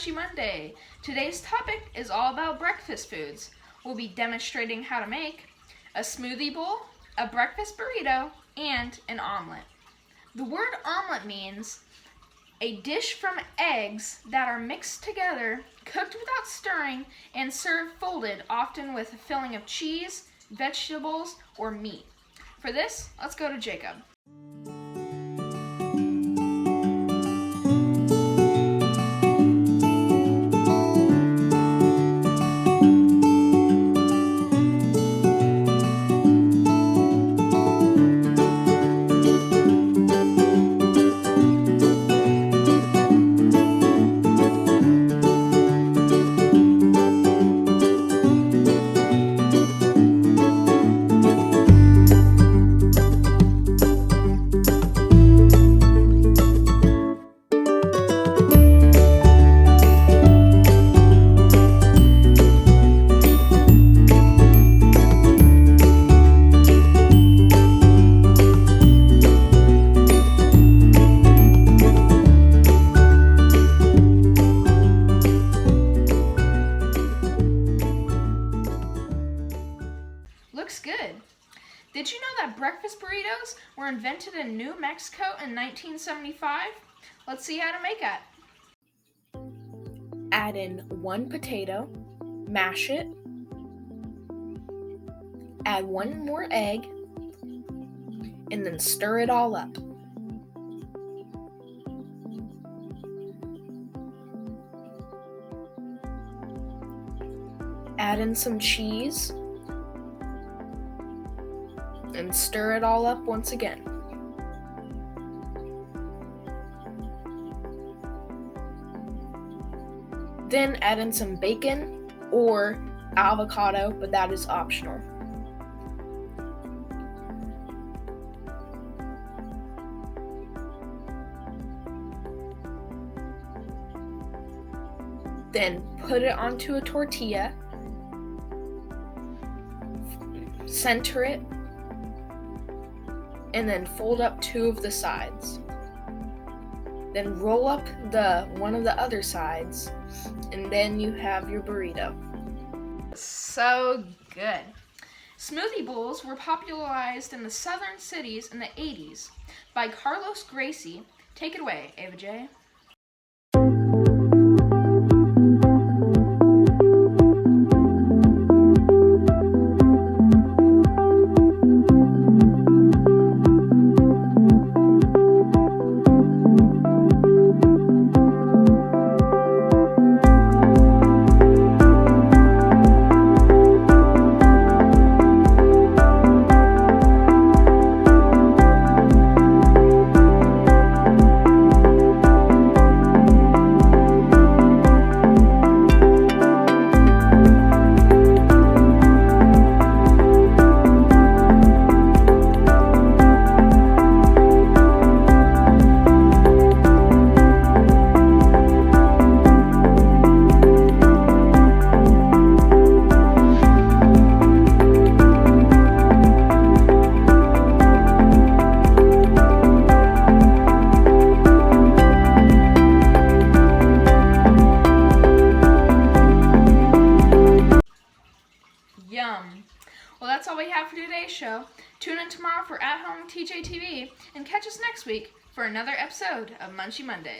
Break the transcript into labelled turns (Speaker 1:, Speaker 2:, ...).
Speaker 1: Munchie Monday. Today's topic is all about breakfast foods. We'll be demonstrating how to make a smoothie bowl, a breakfast burrito, and an omelet. The word omelet means a dish from eggs that are mixed together, cooked without stirring, and served folded, often with a filling of cheese, vegetables, or meat. For this, let's go to Jacob. Looks good. Did you know that breakfast burritos were invented in New Mexico in 1975? Let's see how to make it.
Speaker 2: Add in 1 potato, mash it, add 1 more egg, and then stir it all up. Add in some cheese and stir it all up once again. Then add in some bacon or avocado, but that is optional. Then put it onto a tortilla, center it, and then fold up 2 of the sides. Then roll up one of the other sides, and then you have your burrito.
Speaker 1: So good. Smoothie bowls were popularized in the southern cities in the 80s by Carlos Gracie. Take it away, Ava J. Yum. Well, that's all we have for today's show. Tune in tomorrow for At Home TJTV and catch us next week for another episode of Munchie Monday.